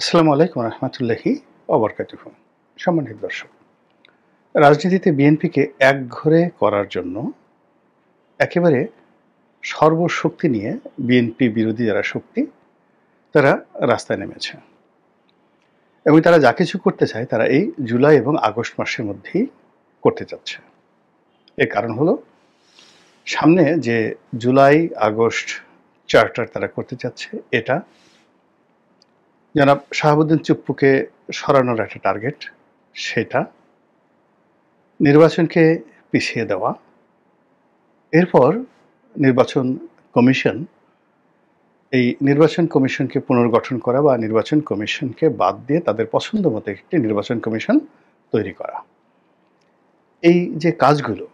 আসসালামু আলাইকুম রহমতুল্লাহি ওবরকাতুহু। সম্মানিত দর্শক, রাজনীতিতে বিএনপিকে একঘরে করার জন্য একেবারে সর্বশক্তি নিয়ে বিএনপি বিরোধী যারা শক্তি তারা রাস্তায় নেমেছে এবং তারা যা কিছু করতে চায় তারা এই জুলাই এবং আগস্ট মাসের মধ্যেই করতে চাচ্ছে। এর কারণ হলো সামনে যে জুলাই আগস্ট চার্টার তারা করতে চাচ্ছে, এটা জনাব শাহাবুদ্দিন চুপ্পুকে সরানোর একটা টার্গেট, সেটা নির্বাচনকে পিছিয়ে দেওয়া, এরপর নির্বাচন কমিশন, এই নির্বাচন কমিশনকে পুনর্গঠন করা বা নির্বাচন কমিশনকে বাদ দিয়ে তাদের পছন্দ মতো একটি নির্বাচন কমিশন তৈরি করা। এই যে কাজগুলো,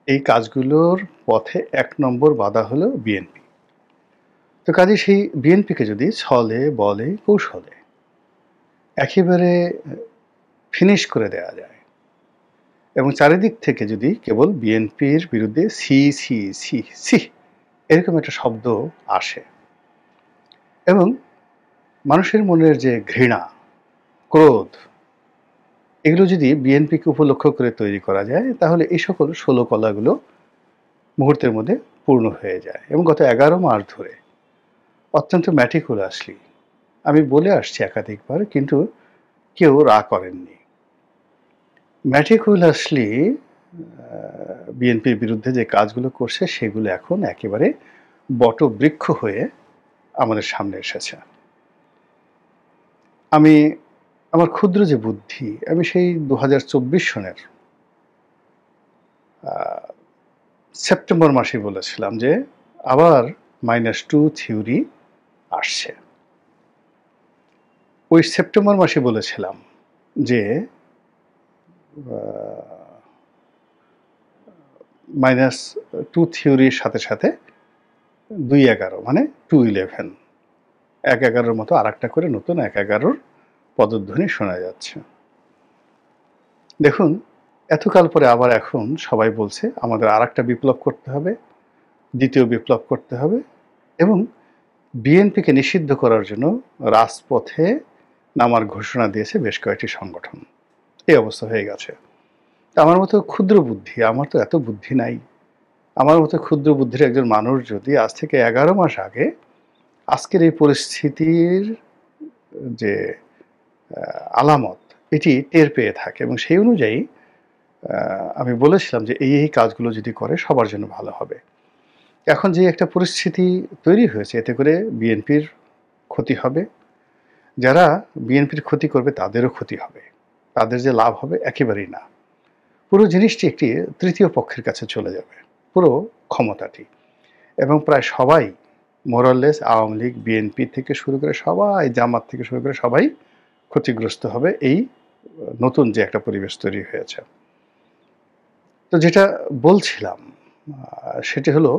এই কাজগুলোর পথে এক নম্বর বাধা হলো বিএনপি। তো কাজে সেই বিএনপিকে যদি ছলে বলে কৌশলে একেবারে ফিনিশ করে দেওয়া যায় এবং চারিদিক থেকে যদি কেবল বিএনপির বিরুদ্ধে সি সি সি সি এরকম একটা শব্দ আসে এবং মানুষের মনের যে ঘৃণা, ক্রোধ, এগুলো যদি বিএনপিকে উপলক্ষ করে তৈরি করা যায়, তাহলে এই সকল ষোলকলাগুলো মুহূর্তের মধ্যে পূর্ণ হয়ে যায়। এবং গত 11 মাস ধরে অত্যন্ত ম্যাটিকুলাসলি আমি বলে আসছি একাধিকবার, কিন্তু কেউ রা করেননি। ম্যাটিকুলাসলি বিএনপির বিরুদ্ধে যে কাজগুলো করছে সেগুলো এখন একেবারে বটবৃক্ষ হয়ে আমাদের সামনে এসেছে। আমি আমার ক্ষুদ্র যে বুদ্ধি, আমি সেই 2024 সনের সেপ্টেম্বর মাসে বলেছিলাম যে আবার -2 থিওরি আসছে। ওই সেপ্টেম্বর মাসে বলেছিলাম যে -2 থিওরির সাথে সাথে 2-11 মানে 2-11, 1-11-র মতো আর একটা করে নতুন 1-11-র পদধ্বনি শোনা যাচ্ছে। দেখুন, এতকাল পরে আবার এখন সবাই বলছে আমাদের আর একটা বিপ্লব করতে হবে, দ্বিতীয় বিপ্লব করতে হবে এবং বিএনপিকে নিষিদ্ধ করার জন্য রাজপথে নামার ঘোষণা দিয়েছে বেশ কয়েকটি সংগঠন। এই অবস্থা হয়ে গেছে। আমার মতো ক্ষুদ্র বুদ্ধি, আমার তো এত বুদ্ধি নাই, আমার মতো ক্ষুদ্র বুদ্ধির একজন মানুষ যদি আজ থেকে 11 মাস আগে আজকের এই পরিস্থিতির যে আলামত এটি টের পেয়ে থাকে এবং সেই অনুযায়ী আমি বলেছিলাম যে এই কাজগুলো যদি করে সবার জন্য ভালো হবে। এখন যে একটা পরিস্থিতি তৈরি হয়েছে, এতে করে বিএনপির ক্ষতি হবে, যারা বিএনপির ক্ষতি করবে তাদেরও ক্ষতি হবে, তাদের যে লাভ হবে একেবারেই না। পুরো জিনিসটি একটি তৃতীয় পক্ষের কাছে চলে যাবে, পুরো ক্ষমতাটি। এবং প্রায় সবাই মোরাললেস, আওয়ামী লীগ, বিএনপি থেকে শুরু করে সবাই, জামাত থেকে শুরু করে সবাই ক্ষতিগ্রস্ত হবে এই নতুন যে একটা পরিবেশ তৈরি হয়েছে। তো যেটা বলছিলাম সেটি হলো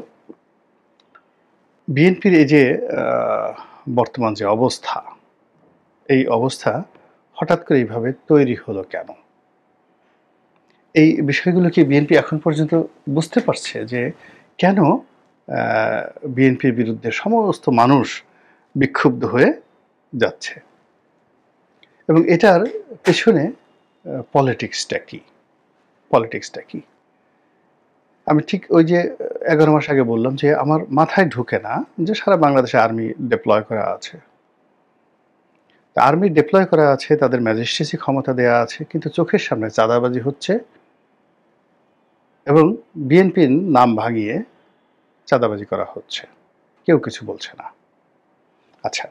বিএনপির এই যে বর্তমান যে অবস্থা, এই অবস্থা হঠাৎ করে এইভাবে তৈরি হলো কেন? এই বিষয়গুলো কি বিএনপি এখন পর্যন্ত বুঝতে পারছে যে কেন বিএনপির বিরুদ্ধে সমস্ত মানুষ বিক্ষুব্ধ হয়ে যাচ্ছে এবং এটার পেছনে পলিটিক্সটা কি? আমি ঠিক ওই যে 11 মাস আগে বললাম যে আমার মাথায় ঢুকে না যে সারা বাংলাদেশে আর্মি ডিপ্লয় করা আছে, আর্মি ডিপ্লয় করা আছে, তাদের ম্যাজিস্ট্রেসি ক্ষমতা দেয়া আছে, কিন্তু চোখের সামনে চাঁদাবাজি হচ্ছে এবং বিএনপির নাম ভাঙিয়ে চাঁদাবাজি করা হচ্ছে, কেউ কিছু বলছে না। আচ্ছা,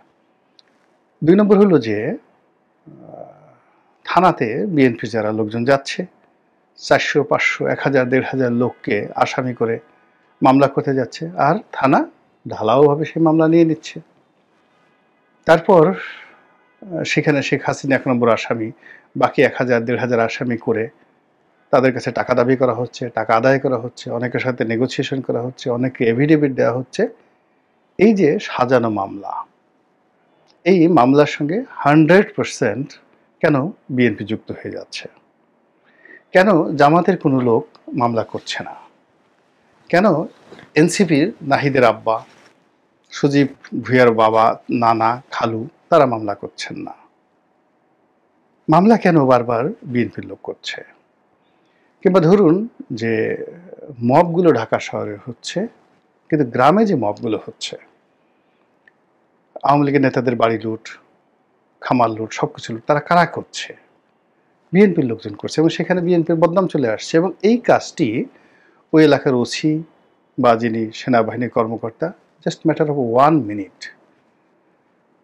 2 নম্বর হলো যে থানাতে বিএনপি যারা লোকজন যাচ্ছে, 400, 500, 1000, 1500 লোককে আসামি করে মামলা করতে যাচ্ছে, আর থানা ঢালাওভাবে সেই মামলা নিয়ে নিচ্ছে। তারপর সেখানে শেখ হাসিনা 1 নম্বর আসামি, বাকি 1000, 1500 আসামি করে তাদের কাছে টাকা দাবি করা হচ্ছে, টাকা আদায় করা হচ্ছে, অনেকের সাথে নেগোসিয়েশন করা হচ্ছে, অনেককে এফিডেভিট দেওয়া হচ্ছে। এই যে সাজানো মামলা, এই মামলার সঙ্গে 100% কেন বিএনপি যুক্ত হয়ে যাচ্ছে? কেন জামাতের কোনো লোক মামলা করছে না? কেন এনসিপির নাহিদের আব্বা, সজীব ভুঁইয়ার বাবা, নানা, খালু, তারা মামলা করছেন না। মামলা কেন বারবার বিএনপির লোক করছে? কিংবা ধরুন যে মবগুলো ঢাকা শহরে হচ্ছে, কিন্তু গ্রামে যে মবগুলো হচ্ছে, আওয়ামী লীগের নেতাদের বাড়ি লুট, খামার লুট, সবকিছু লুট, তারা কারা করছে? বিএনপির লোকজন করছে, এবং সেখানে বিএনপির বদনাম চলে আসছে। এবং এই কাজটি ওই এলাকার ওসি বা যিনি সেনাবাহিনীর কর্মকর্তা, জাস্ট ম্যাটার অফ 1 মিনিট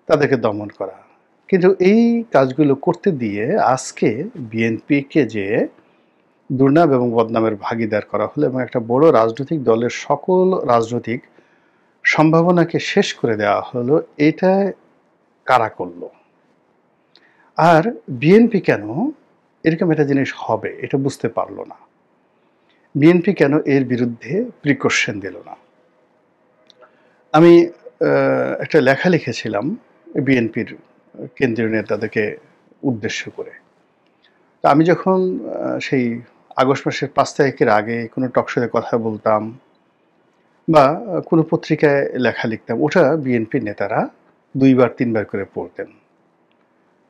তাদেরকে দমন করা। কিন্তু এই কাজগুলো করতে দিয়ে আজকে বিএনপিকে যে দুর্নাম এবং বদনামের ভাগীদার করা হলো, এবং একটা বড় রাজনৈতিক দলের সকল রাজনৈতিক সম্ভাবনাকে শেষ করে দেওয়া হলো, এটা কারা করলো? আর বিএনপি কেন এরকম একটা জিনিস হবে এটা বুঝতে পারলো না? বিএনপি কেন এর বিরুদ্ধে প্রিকশন দিল না? আমি একটা লেখা লিখেছিলাম বিএনপির কেন্দ্রীয় নেতাদেরকে উদ্দেশ্য করে। তো আমি যখন সেই আগস্ট মাসের 5 তারিখের আগে কোনো টকশোতে কথা বলতাম বা কোনো পত্রিকায় লেখা লিখতাম, ওটা বিএনপির নেতারা 2 বার 3 বার করে পড়তেন,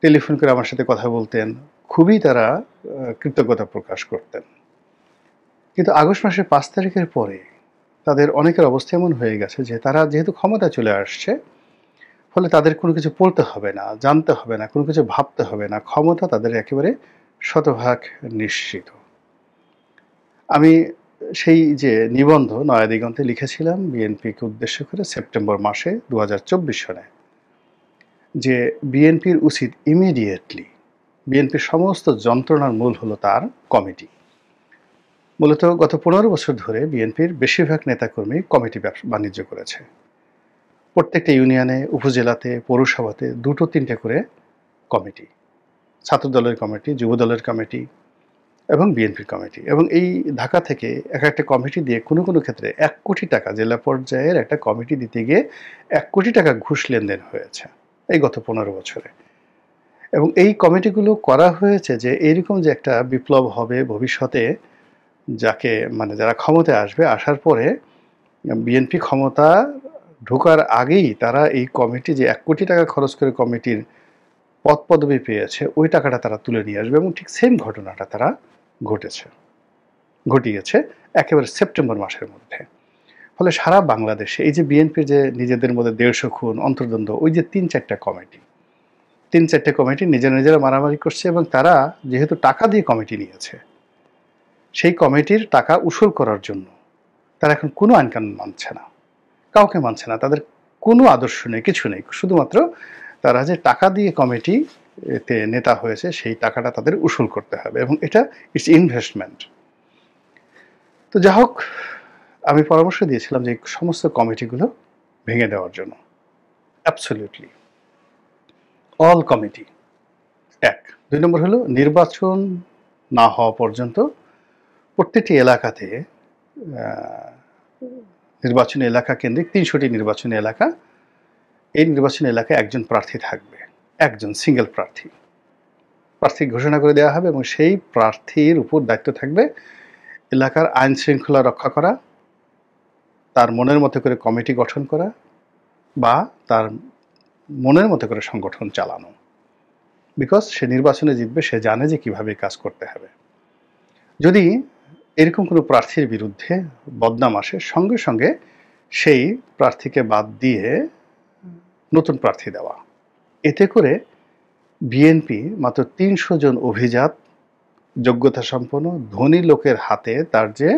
টেলিফোন করে আমার সাথে কথা বলতেন, খুবই তারা কৃতজ্ঞতা প্রকাশ করতেন। কিন্তু আগস্ট মাসের 5 তারিখের পরে তাদের অনেকের অবস্থা এমন হয়ে গেছে যে তারা যেহেতু ক্ষমতায় চলে আসছে, ফলে তাদের কোনো কিছু পড়তে হবে না, জানতে হবে না, কোনো কিছু ভাবতে হবে না, ক্ষমতা তাদের একেবারে শতভাগ নিশ্চিত। আমি সেই যে নিবন্ধ নয়া দিগন্তে লিখেছিলাম বিএনপিকে উদ্দেশ্য করে সেপ্টেম্বর মাসে 2024 সনে, যে বিএনপির উচিত ইমিডিয়েটলি, বিএনপির সমস্ত যন্ত্রণার মূল হলো তার কমিটি। মূলত গত 15 বছর ধরে বিএনপির বেশিরভাগ নেতাকর্মী কমিটি বাণিজ্য করেছে। প্রত্যেকটা ইউনিয়নে, উপজেলাতে, পৌরসভাতে 2-3টে করে কমিটি, ছাত্র দলের কমিটি, যুব দলের কমিটি এবং বিএনপির কমিটি। এবং এই ঢাকা থেকে এক একটা কমিটি দিয়ে কোনো কোনো ক্ষেত্রে 1 কোটি টাকা, জেলা পর্যায়ের একটা কমিটি দিতে গিয়ে 1 কোটি টাকা ঘুষ লেনদেন হয়েছে এই গত 15 বছরে। এবং এই কমিটিগুলো করা হয়েছে যে এইরকম যে একটা বিপ্লব হবে ভবিষ্যতে, যাকে মানে যারা ক্ষমতায় আসবে, আসার পরে বিএনপি ক্ষমতা ঢোকার আগেই তারা এই কমিটি যে 1 কোটি টাকা খরচ করে কমিটির পদ পদবি পেয়েছে, ওই টাকাটা তারা তুলে নিয়ে আসবে। এবং ঠিক সেম ঘটনাটা তারা ঘটিয়েছে একেবারে সেপ্টেম্বর মাসের মধ্যে। ফলে সারা বাংলাদেশে এই যে বিএনপির যে নিজেদের মধ্যে 150 খুন, অন্তর্দ্বন্দ্ব, ওই যে 3-4টা কমিটি নিজেরা মারামারি করছে, এবং তারা যেহেতু টাকা দিয়ে কমিটি নিয়েছে, সেই কমিটির টাকা উসুল করার জন্য তারা এখন কোনো আইনকানুন মানছে না, কাউকে মানছে না, তাদের কোনো আদর্শ নেই, কিছু নেই। শুধুমাত্র তারা যে টাকা দিয়ে কমিটিতে নেতা হয়েছে, সেই টাকাটা তাদের উসুল করতে হবে, এবং এটা ইটস ইনভেস্টমেন্ট। তো যা হোক, আমি পরামর্শ দিয়েছিলাম যে সমস্ত কমিটিগুলো ভেঙে দেওয়ার জন্য। Absolutely all committee. 1। 2 নম্বর হলো নির্বাচন না হওয়া পর্যন্ত প্রত্যেকটি এলাকাতে, নির্বাচনী এলাকা কেন্দ্রিক 300টি নির্বাচনী এলাকা, এই নির্বাচনী এলাকায় একজন প্রার্থী থাকবে, একজন সিঙ্গেল প্রার্থী ঘোষণা করে দেওয়া হবে, এবং সেই প্রার্থীর উপর দায়িত্ব থাকবে এলাকার আইন শৃঙ্খলা রক্ষা করা, তার মনের মতো করে কমিটি গঠন করা, বা তার মনের মতো করে সংগঠন চালানো। বিকজ সে নির্বাচনে জিতবে, সে জানে যে কিভাবে কাজ করতে হবে। যদি এরকম কোনো প্রার্থীর বিরুদ্ধে বদনাম আসে, সঙ্গে সঙ্গে সেই প্রার্থীকে বাদ দিয়ে নতুন প্রার্থী দেওয়া। এতে করে বিএনপি মাত্র 300 জন অভিজাত, যোগ্যতা সম্পন্ন, ধনী লোকের হাতে তার যে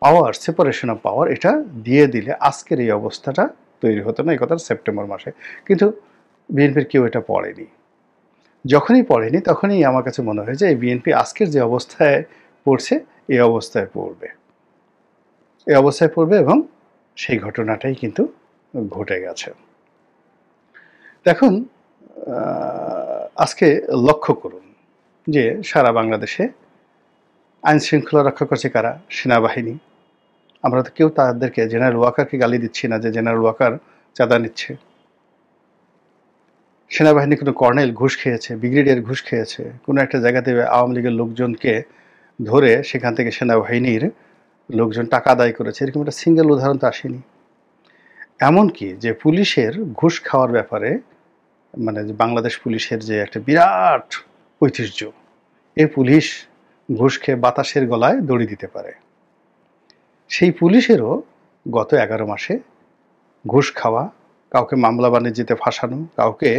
পাওয়ার, সেপারেশন অফ পাওয়ার, এটা দিয়ে দিলে আজকের এই অবস্থাটা তৈরি হতো না। এই কথা সেপ্টেম্বর মাসে। কিন্তু বিএনপির কেউ এটা পড়েনি। যখনই পড়েনি তখনই আমার কাছে মনে হয় যে এই বিএনপি আজকের যে অবস্থায় পড়ছে, এই অবস্থায় পড়বে, এবং সেই ঘটনাটাই কিন্তু ঘটে গেছে। এখন আজকে লক্ষ্য করুন যে সারা বাংলাদেশে আইন শৃঙ্খলা রক্ষা করছে কারা? সেনাবাহিনী। আমরা তো কেউ তাদেরকে, জেনারেল ওয়াকারকে গালি দিচ্ছি না যে জেনারেল ওয়াকার চাঁদা নিচ্ছে। সেনাবাহিনী কোনো কর্নেল ঘুষ খেয়েছে, ব্রিগেডিয়ার ঘুষ খেয়েছে, কোনো একটা জায়গাতে আওয়ামী লীগের লোকজনকে ধরে সেখান থেকে সেনাবাহিনীর লোকজন টাকা আদায় করেছে, এরকম একটা সিঙ্গেল উদাহরণ তো আসেনি। এমনকি যে পুলিশের ঘুষ খাওয়ার ব্যাপারে মানে যে বাংলাদেশ পুলিশের যে একটা বিরাট ঐতিহ্য, এই পুলিশ ঘুষ খেয়ে বাতাসের গলায় দড়ি দিতে পারে। সেই পুলিশেরও গত 11 মাসে ঘুষ খাওয়া, কাউকে মামলা বাণিজ্যতে ফাঁসানো, কাউকে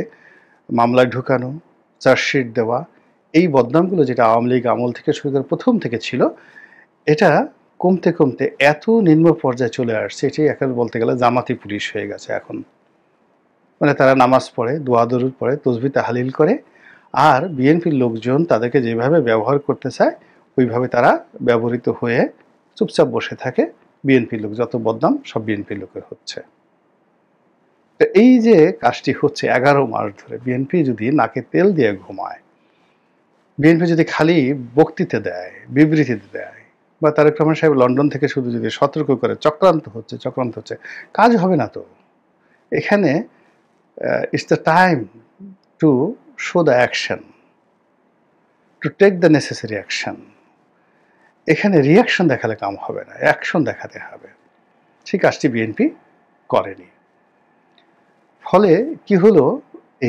মামলায় ঢুকানো, চার্জশিট দেওয়া, এই বদনামগুলো যেটা আওয়ামী লীগ আমল থেকে শুরু করে প্রথম থেকে ছিল, এটা কমতে কমতে এত নিম্ন পর্যায়ে চলে আসছে, এটি এখন বলতে গেলে জামাতি পুলিশ হয়ে গেছে এখন। মানে তারা নামাজ পড়ে, দোয়া দরুদ পড়ে, তসবিহ তাহলিল করে, আর বিএনপির লোকজন তাদেরকে যেভাবে ব্যবহার করতে চায় ওইভাবে তারা ব্যবহৃত হয়ে চুপচাপ বসে থাকে। বিএনপির লোক যত বদনাম সব বিএনপির লোকের হচ্ছে। তো এই যে কাজটি হচ্ছে 11 মাস ধরে, বিএনপি যদি নাকে তেল দিয়ে ঘুমায়, বিএনপি যদি খালি বক্তৃতা দেয়, বিবৃতি দেয়, বা তারেক রহমান সাহেব লন্ডন থেকে শুধু যদি সতর্ক করে চক্রান্ত হচ্ছে, কাজ হবে না তো। এখানে it's the time to show the action, to take the necessary action. এখানে রিয়াকশন দেখালে কাম হবে না, অ্যাকশন দেখাতে হবে। সেই কাজটি বিএনপি করেনি। ফলে কি হলো,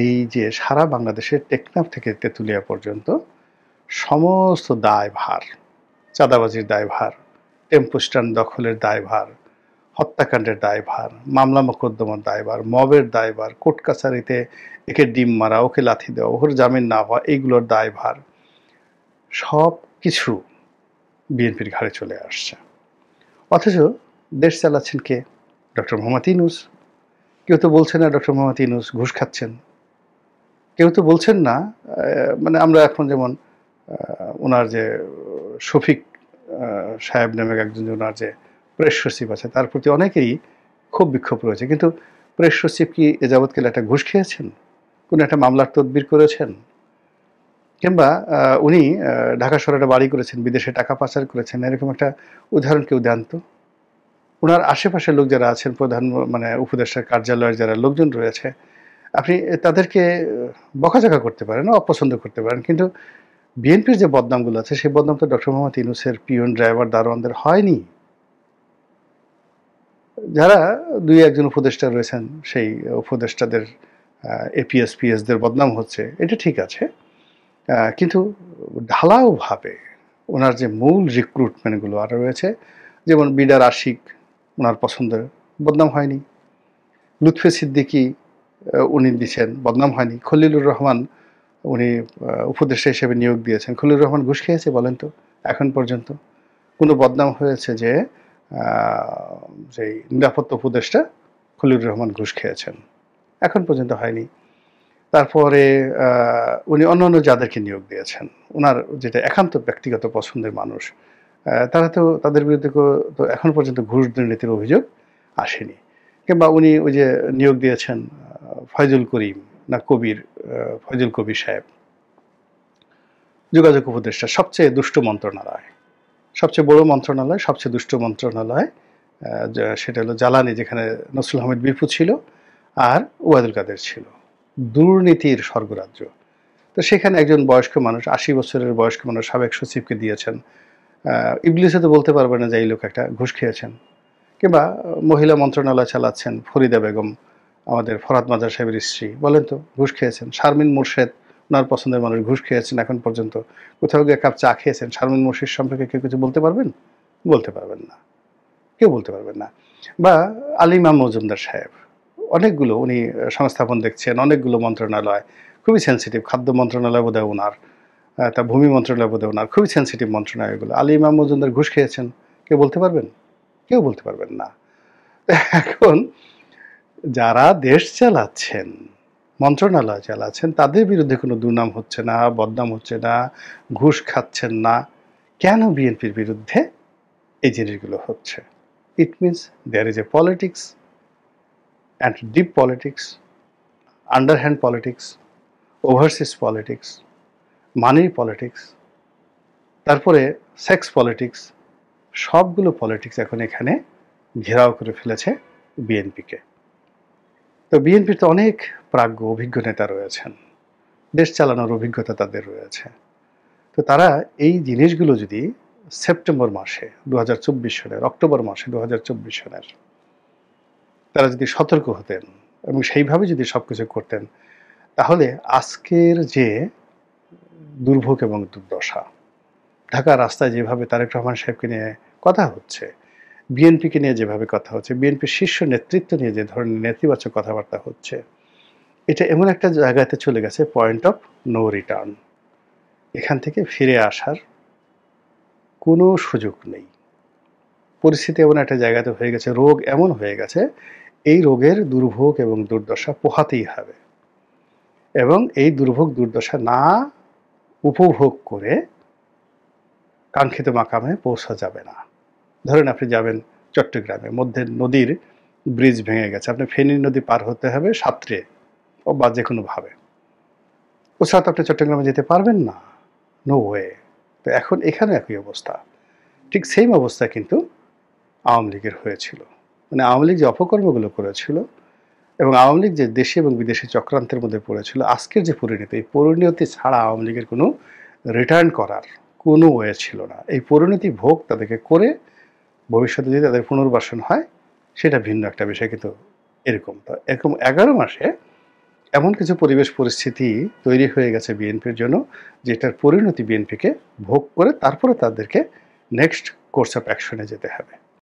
এই যে সারা বাংলাদেশের টেকনাফ থেকে তেঁতুলিয়া পর্যন্ত সমস্ত দায়ভার, চাঁদাবাজির দায়ভার, টেম্পো স্ট্যান্ড দখলের দায়ভার, হত্যাকাণ্ডের দায়ভার, মামলা মোকদ্দমার দায়ভার, মবের দায়ভার, কোর্ট কাছারিতে একে ডিম মারা, ওকে লাথি দেওয়া, ওর জামিন না হওয়া, এইগুলোর দায়ভার সব কিছু বিএনপির ঘাড়ে চলে আসছে। অথচ দেশ চালাচ্ছেন কে? ডক্টর মোহাম্মদ ইউনূস। কেউ তো বলছেন না ডক্টর মোহাম্মদ ইউনূস ঘুষ খাচ্ছেন, কেউ তো বলছেন না। মানে আমরা এখন যেমন ওনার যে শফিক সাহেব নামে একজন, ওনার যে প্রেস সচিব আছে, তার প্রতি অনেকেরই ক্ষোভ বিক্ষোভ রয়েছে, কিন্তু প্রেস সচিব কি এ যাবৎকালে একটা ঘুষ খেয়েছেন? কোনো একটা মামলার তদবির করেছেন? কিংবা উনি ঢাকা শহরে একটা বাড়ি করেছেন, বিদেশে টাকা পাচার করেছেন, এরকম একটা উদাহরণ কেউ দেন তো। ওনার আশেপাশের লোক যারা আছেন, প্রধান মানে উপদেষ্টার কার্যালয়ের যারা লোকজন রয়েছে, আপনি তাদেরকে বকাঝকা করতে পারেন, অপছন্দ করতে পারেন, কিন্তু বিএনপির যে বদনামগুলো আছে সেই বদনাম তো ডক্টর মোহাম্মদ ইউনূসের পিয়ন, ড্রাইভার, দারোয়ানদের হয়নি। যারা দুই একজন উপদেষ্টা রয়েছেন, সেই উপদেষ্টাদের এপিএস পিএসদের বদনাম হচ্ছে, এটা ঠিক আছে, কিন্তু ঢালাওভাবে ওনার যে মূল রিক্রুটমেন্টগুলো আরও রয়েছে, যেমন বিডার আশিক, ওনার পছন্দের, বদনাম হয়নি। লুৎফে সিদ্দিকী উনি দিচ্ছেন, বদনাম হয়নি। খলিলুর রহমান উনি উপদেষ্টা হিসেবে নিয়োগ দিয়েছেন, খলিলুর রহমান ঘুষ খেয়েছে বলেন তো? এখন পর্যন্ত কোনো বদনাম হয়েছে যে যেই নিরাপত্তা উপদেষ্টা খলিলুর রহমান ঘুষ খেয়েছেন? এখন পর্যন্ত হয়নি। তারপরে উনি অন্যান্য যাদেরকে নিয়োগ দিয়েছেন, ওনার যেটা একান্ত ব্যক্তিগত পছন্দের মানুষ, তারা তো, তাদের বিরুদ্ধে তো এখন পর্যন্ত ঘুষ দুর্নীতির অভিযোগ আসেনি। কিংবা উনি ওই যে নিয়োগ দিয়েছেন ফয়জুল করিম না কবির, ফয়জুল কবির সাহেব, যোগাযোগ উপদেষ্টা, সবচেয়ে দুষ্ট মন্ত্রণালয়, সবচেয়ে বড় মন্ত্রণালয়, সবচেয়ে দুষ্ট মন্ত্রণালয়, সেটা হলো জ্বালানি, যেখানে নসরুল আহমেদ বিপু ছিল আর ওবায়দুল কাদের ছিল, দুর্নীতির স্বর্গরাজ্য। তো সেখানে একজন বয়স্ক মানুষ, 80 বছরের বয়স্ক মানুষ সাবেক সচিবকে দিয়েছেন। ইবলিসে তো বলতে পারবে না যে এই লোক একটা ঘুষ খেয়েছেন। কিংবা মহিলা মন্ত্রণালয় চালাচ্ছেন ফরিদা বেগম, আমাদের ফরহাদ মাজার সাহেবের স্ত্রী, বলেন তো ঘুষ খেয়েছেন। শারমিন মুর্শেদ, ওনার পছন্দের মানুষ, ঘুষ খেয়েছেন এখন পর্যন্ত? কোথাও গিয়ে কাপ চা খেয়েছেন? শারমিন মুর্শেদ সম্পর্কে কেউ কিছু বলতে পারবেন? বলতে পারবেন না, কেউ বলতে পারবেন না। বা আলিমা মজুমদার সাহেব, অনেকগুলো উনি সংস্থাপন দেখছেন, অনেকগুলো মন্ত্রণালয়, খুবই সেন্সিটিভ। খাদ্য মন্ত্রণালয় বোধহয় ওনার, তা ভূমি মন্ত্রণালয় বোধহয় ওনার, খুবই সেন্সিটিভ মন্ত্রণালয়গুলো। আলিমা মজুমদার ঘুষ খেয়েছেন, কেউ বলতে পারবেন? কেউ বলতে পারবেন না। এখন যারা দেশ চালাচ্ছেন, মন্ত্রণালয় চালাচ্ছেন, তাদের বিরুদ্ধে কোনো দুর্নাম হচ্ছে না, বদনাম হচ্ছে না, ঘুষ খাচ্ছেন না, কেন বিএনপির বিরুদ্ধে এই জিনিসগুলো হচ্ছে? It means there is a politics, and deep politics, underhand politics, overseas politics, মানির পলিটিক্স, তারপরে সেক্স পলিটিক্স, সবগুলো পলিটিক্স এখন এখানে ঘেরাও করে ফেলেছে বিএনপিকে। তো বিএনপির তো অনেক প্রাজ্ঞ অভিজ্ঞ নেতা রয়েছেন, দেশ চালানোর অভিজ্ঞতা তাদের রয়েছে। তো তারা এই জিনিসগুলো যদি সেপ্টেম্বর মাসে 2024 সালের, অক্টোবর মাসে 2024 সালের তারা যদি সতর্ক হতেন এবং সেইভাবে যদি সবকিছু করতেন, তাহলে আজকের যে দুর্ভোগ এবং দুর্দশা, ঢাকার রাস্তায় যেভাবে তারেক রহমান সাহেবকে নিয়ে কথা হচ্ছে, বিএনপিকে নিয়ে যেভাবে কথা হচ্ছে, বিএনপির শীর্ষ নেতৃত্ব নিয়ে যে ধরনের নেতিবাচক কথাবার্তা হচ্ছে, এটা এমন একটা জায়গাতে চলে গেছে, পয়েন্ট অফ নো রিটার্ন। এখান থেকে ফিরে আসার কোনো সুযোগ নেই। পরিস্থিতি এমন একটা জায়গাতে হয়ে গেছে, রোগ এমন হয়ে গেছে, এই রোগের দুর্ভোগ এবং দুর্দশা পোহাতেই হবে। এবং এই দুর্ভোগ দুর্দশা না উপভোগ করে কাঙ্ক্ষিত মাকামে পৌঁছা যাবে না। ধরেন আপনি যাবেন চট্টগ্রামে, মধ্যে নদীর ব্রিজ ভেঙে গেছে, আপনি ফেনী নদী পার হতে হবে সাঁতরে বা যে কোনোভাবে, ও সাথে আপনি চট্টগ্রামে যেতে পারবেন না, নো ওয়ে। তো এখন এখানে একই অবস্থা, ঠিক সেম অবস্থা কিন্তু আওয়ামী লীগের হয়েছিল। মানে আওয়ামী লীগ যে অপকর্মগুলো করেছিল এবং আওয়ামী লীগ যে দেশি এবং বিদেশি চক্রান্তের মধ্যে পড়েছিল, আজকের যে পরিণতি, এই পরিণতি ছাড়া আওয়ামী লীগের কোনো রিটার্ন করার কোনো ওয়ে ছিল না। এই পরিণতি ভোগ তাদেরকে করে ভবিষ্যতে যদি তাদের পুনর্বাসন হয় সেটা ভিন্ন একটা বিষয়, কিন্তু এরকম তো এরকম 11 মাসে এমন কিছু পরিবেশ পরিস্থিতি তৈরি হয়ে গেছে বিএনপির জন্য, যেটার পরিণতি বিএনপিকে ভোগ করে তারপরে তাদেরকে নেক্সট কোর্স অফ অ্যাকশনে যেতে হবে।